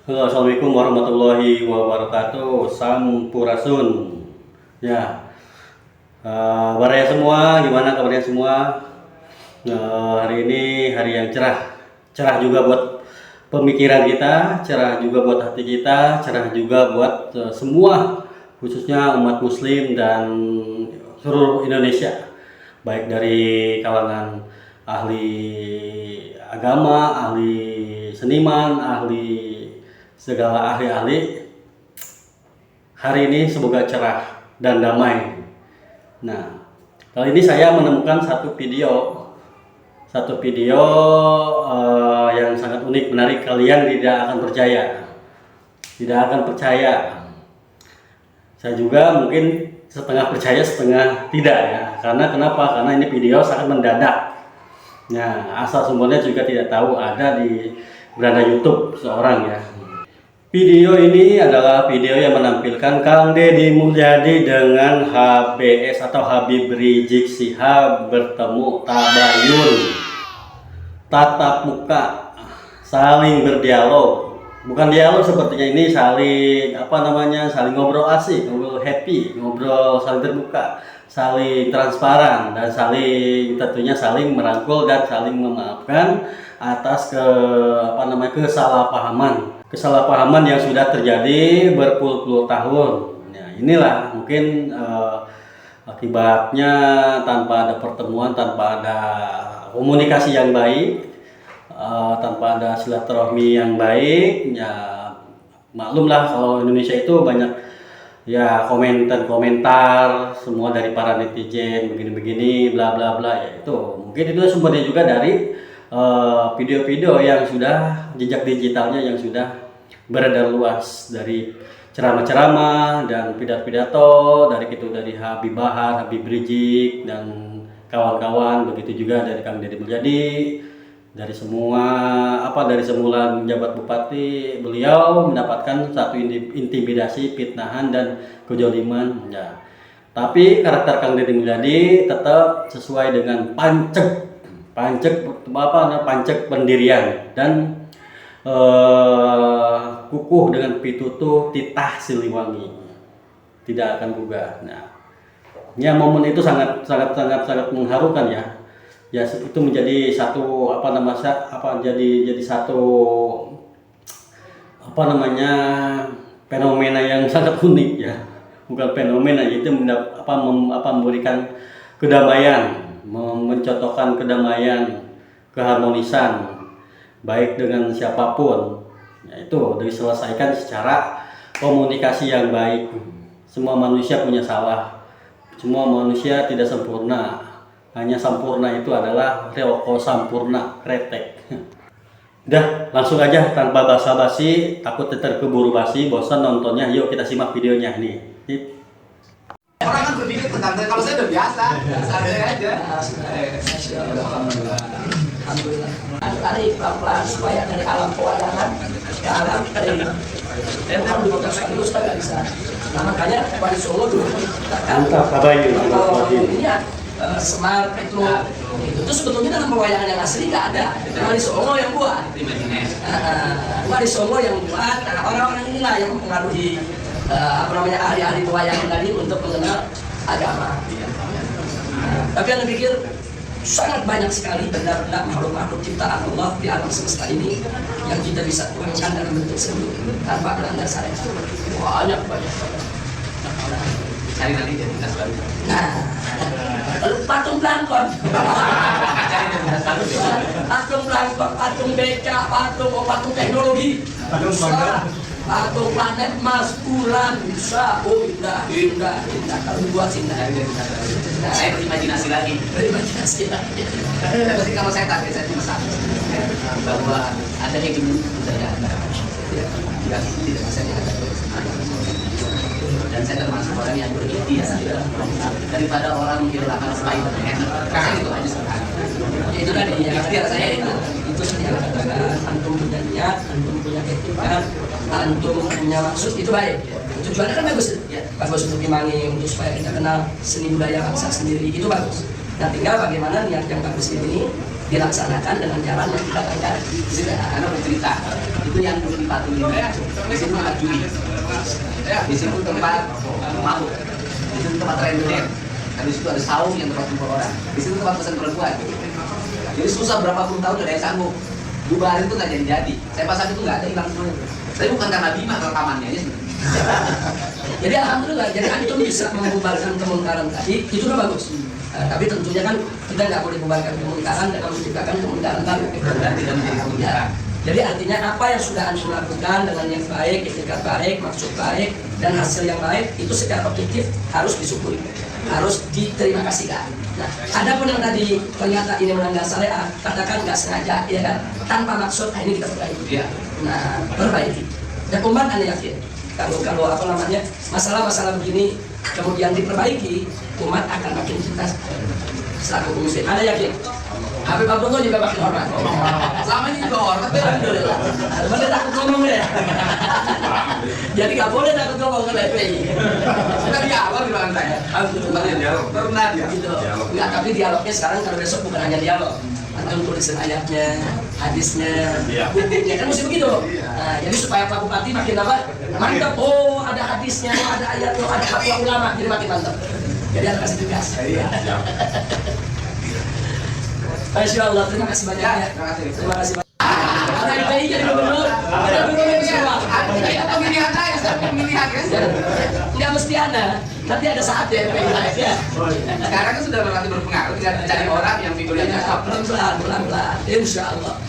Halo, Assalamualaikum warahmatullahi wabarakatuh. Sampurasun. Ya, baraya semua, gimana kabarnya semua? Hari ini hari yang cerah, cerah juga buat pemikiran kita, cerah juga buat hati kita, cerah juga buat semua, khususnya umat Muslim dan seluruh Indonesia, baik dari kalangan ahli agama, ahli seniman, ahli segala ahli-ahli. Hari ini semoga cerah dan damai. Nah, kali ini saya menemukan satu video yang sangat unik, menarik. Kalian tidak akan percaya, tidak akan percaya. Saya juga mungkin setengah percaya, setengah tidak ya. Karena kenapa? Karena ini video sangat mendadak. Nah, asal sumbernya juga tidak tahu, ada di beranda YouTube seorang ya. Video ini adalah video yang menampilkan Kang Deddy Mulyadi dengan HBS atau Habib Rizik Syihab bertemu tabayun, tatap muka, saling berdialog. Bukan dialog sepertinya ini, saling saling ngobrol asik, ngobrol happy, ngobrol saling terbuka, saling transparan, dan tentunya saling merangkul dan saling memaafkan atas kesalahpahaman yang sudah terjadi berpuluh-puluh tahun. Nah, inilah mungkin akibatnya, tanpa ada pertemuan, tanpa ada komunikasi yang baik, tanpa ada silaturahmi yang baik, ya maklumlah kalau Indonesia itu banyak ya komentar semua dari para netizen begini-begini bla bla bla, ya itu mungkin itu sumbernya juga dari video-video yang sudah jejak digitalnya yang sudah beredar luas, dari ceramah-ceramah dan pidato-pidato dari Habib Bahar, Habib Rizik dan kawan-kawan, begitu juga dari Kang Deddy Mulyadi, dari semula menjabat bupati beliau mendapatkan satu intimidasi, fitnahan dan kejoliman ya. Tapi karakter Kang Deddy Mulyadi tetap sesuai dengan pancek pendirian dan kukuh dengan pitutuh titah Siliwangi, tidak akan gugah. Nah, ya momen itu sangat mengharukan ya. Ya itu menjadi satu jadi satu fenomena yang sangat unik ya. Bukan fenomena, itu memberikan kedamaian, mencontohkan kedamaian, keharmonisan baik dengan siapapun, yaitu diselesaikan secara komunikasi yang baik. Semua manusia punya salah, semua manusia tidak sempurna, hanya sempurna itu adalah Reoko Sampurna Kretek. Udah, langsung aja tanpa basa-basi, takut terkeburu basi, bosan nontonnya. Yuk kita simak videonya nih. Orang kan berpikir tentang, kalau saya udah biasa aja. Alhamdulillah. Tarik pelan-pelan supaya dari alam pewayangan ke alam dari terus nggak bisa. Nah makanya Wali Songo dulu menciptakan Semar, Petruk. Itu sebetulnya dalam pewayangan yang asli nggak ada. Wali Songo yang buat. Wali Songo yang buat. Nah, orang-orang inilah yang mempengaruhi ahli-ahli pewayangan tadi untuk mengenal agama. Tapi yang pikir sangat banyak sekali benda-benda makhluk-makhluk ciptaan Allah di alam semesta ini yang kita bisa tuangkan dalam bentuk seni tanpa melanggar syariat. Banyak. Cari nanti identitas baru. Nah, patung plankton, patung beca, patung teknologi, patung planet Mars, bulan, bisa, indah. Kalau dibuat indah. Saya berimajinasi lagi. Tapi kalau saya target saya cuma satu, bahwa ada yang budaya tidak bisa dihadapi. Dan saya termasuk orang yang berikhtiar daripada orang menghilangkan Spider-Man. Saya itu aja sekali. Ya itu tadi yang ikhtiar saya itu seperti yang katakan, antum punya niat, antum punya etika, antum punya maksud, itu baik. Tujuannya kan bagus ya, bagus untuk imani, untuk supaya kita kenal seni budaya bangsa sendiri, itu bagus. Nah tinggal bagaimana niat yang bagus ini dilaksanakan dengan jalan yang kita tanggapi. Karena bercerita itu yang dulu dipatuhi di situ tempat judi, di situ tempat mabuk, di situ tempat rentenir, dan di situ ada saung yang tempat kumpul orang, di situ tempat pesan perempuan. Jadi susah berapa puluh tahun ada yang sanggup bubarin itu nggak jadi. Saya pasang itu nggak ada, hilang semuanya. Tapi bukan karena Bima rekamannya aja. Jadi alhamdulillah, jadi antum bisa membubarkan kemungkaran tadi, itu udah bagus. Tapi tentunya kan kita nggak boleh membubarkan kemungkaran dengan menciptakan kemungkaran baru. Dan tidak menjadi kemungkaran. Jadi artinya apa yang sudah antum lakukan dengan yang baik, etikat baik, maksud baik, dan hasil yang baik itu secara objektif harus disyukuri, harus diterima kasihkan. Nah, ada pun yang tadi ternyata ini melanggar syariat, katakan nggak sengaja, ya kan, tanpa maksud, ini kita perbaiki. Iya. Nah, perbaiki. Dan umat anda yakin, kalau apa namanya masalah-masalah begini kemudian diperbaiki, umat akan makin cinta selaku muslim. Anda yakin? Habib Abdullah juga makin hormat. Selama ini juga hormat ya. Alhamdulillah. Boleh takut ngomong ya. Jadi nggak boleh takut ngomong ke FPI. Kita dialog di belakang saya. Alhamdulillah. Pernah dia. Gitu. Enggak, tapi dialognya sekarang kalau besok bukan hanya dialog. Antum tulisin ayatnya, hadisnya, bukunya, kan mesti begitu. Nah, jadi supaya Pak Bupati makin apa? Mantap. Oh, ada hadisnya, oh, ada ayatnya, oh, ada fatwa ulama, jadi makin mantap. Jadi harus kasih tugas. Masya Allah, terima kasih banyak ya. Terima kasih banyak. Ada FPI jadi gubernur, ada gubernur semua. Kita pemilihan aja, saya pemilihan kan. Nggak mesti ada, nanti ada saatnya FPI live ya. Sekarang kan sudah relatif berpengaruh, tinggal cari orang yang figurnya cocok. Pelan-pelan, insya Allah.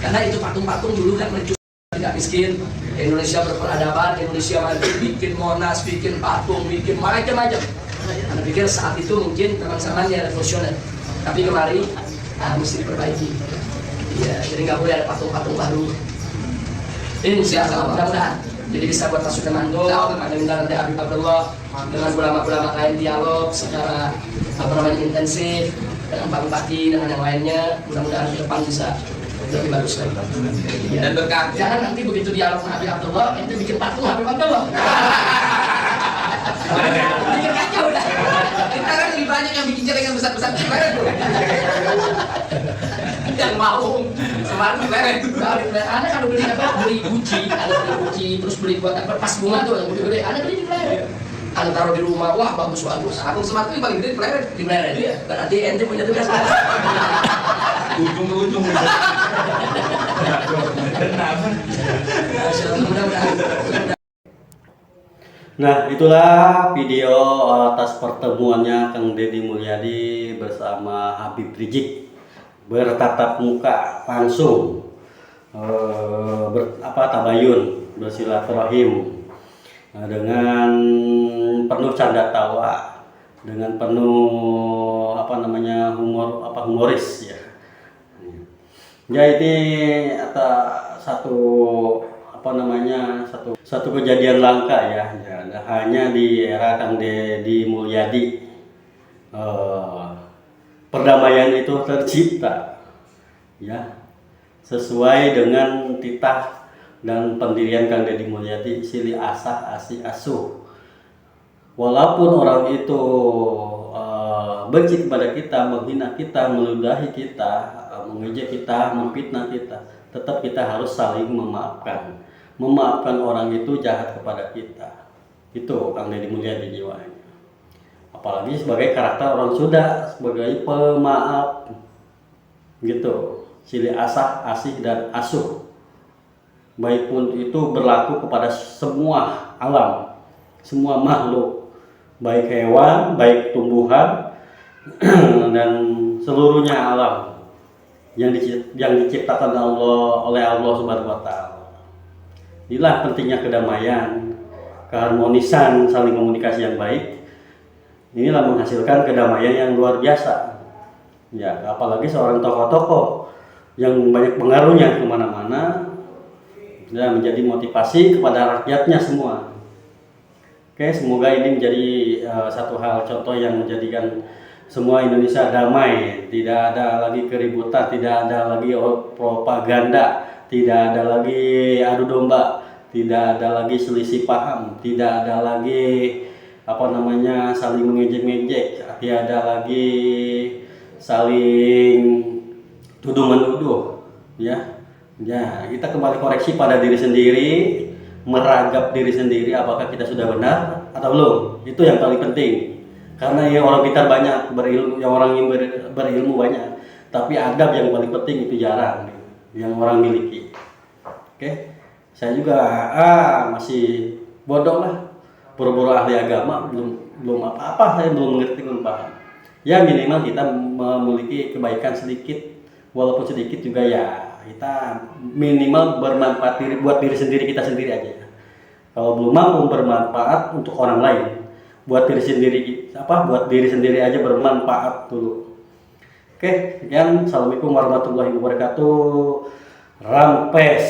Karena itu patung-patung dulu kan menunjukkan tidak miskin. Indonesia berperadaban, Indonesia maju, bikin Monas, bikin patung, bikin macam-macam. Anda pikir saat itu mungkin memang zamannya revolusioner, tapi kemari mesti diperbaiki. Iya, jadi nggak boleh ada patung-patung baru. Insya Allah, mudah-mudahan. Jadi bisa buat pasukan mantul, ada minta nanti Habib Abdullah dengan ulama-ulama lain dialog secara apa namanya intensif dengan Pak Bupati dengan yang lainnya. Mudah-mudahan ke depan bisa lebih bagus lagi. Dan berkah. Jangan nanti begitu dialog sama Habib Abdullah, itu bikin patung Habib Abdullah. Bikin kacau udah. Kita kan lebih banyak yang bikin celengan besar-besar kemarin tuh. Yang mau kemarin kemarin. Ada kalau beli apa? Beli Gucci, ada beli Gucci, terus beli buat apa? Pas bunga tuh yang gede-gede. Ada beli di Pleret. Kalau taruh di rumah, wah bagus-bagus. Aku sematu yang paling gede di Pleret. Di Pleret ya. Berarti ente punya tugas. Ujung ke ujung. Mudah-mudahan. Nah, itulah video atas pertemuannya Kang Deddy Mulyadi bersama Habib Rizik bertatap muka langsung, tabayun, bersilaturahim dengan penuh canda tawa, dengan penuh humoris ya. Ya ini satu kejadian langka ya, hanya di era Kang Deddy Mulyadi perdamaian itu tercipta ya sesuai dengan titah dan pendirian Kang Deddy Mulyadi, silih asah asih asuh. Walaupun orang itu benci kepada kita, menghina kita, meludahi kita, mengejek kita, memfitnah kita, tetap kita harus saling memaafkan. Memaafkan orang itu jahat kepada kita. Itu Kang Deddy Mulyadi jiwanya. Apalagi sebagai karakter orang Sunda, sebagai pemaaf. Gitu. Silih asah, asih dan asuh. Baik pun itu berlaku kepada semua alam, semua makhluk, baik hewan, baik tumbuhan dan seluruhnya alam yang diciptakan oleh Allah Subhanahu wa taala. Inilah pentingnya kedamaian, keharmonisan, saling komunikasi yang baik. Inilah menghasilkan kedamaian yang luar biasa. Ya, apalagi seorang tokoh-tokoh yang banyak pengaruhnya kemana-mana, ya, menjadi motivasi kepada rakyatnya semua. Oke, semoga ini menjadi satu hal contoh yang menjadikan semua Indonesia damai, tidak ada lagi keributan, tidak ada lagi propaganda, tidak ada lagi adu domba, tidak ada lagi selisih paham, tidak ada lagi saling mengejek-ngejek, tidak ada lagi saling tuduh menuduh, ya. Ya, kita kembali koreksi pada diri sendiri, meragap diri sendiri apakah kita sudah benar atau belum. Itu yang paling penting. Karena ya orang pintar banyak, berilmu, yang orang yang berilmu banyak, tapi adab yang paling penting itu jarang yang orang miliki. Oke. Saya juga masih bodoh lah. Boro-boro ahli agama, belum apa-apa, saya belum mengerti, belum paham. Ya minimal kita memiliki kebaikan sedikit, walaupun sedikit juga ya kita minimal bermanfaat buat diri sendiri, kita sendiri aja. Kalau belum mampu bermanfaat untuk orang lain, buat diri sendiri aja bermanfaat dulu. Oke, sekian. Assalamualaikum warahmatullahi wabarakatuh. Rampes.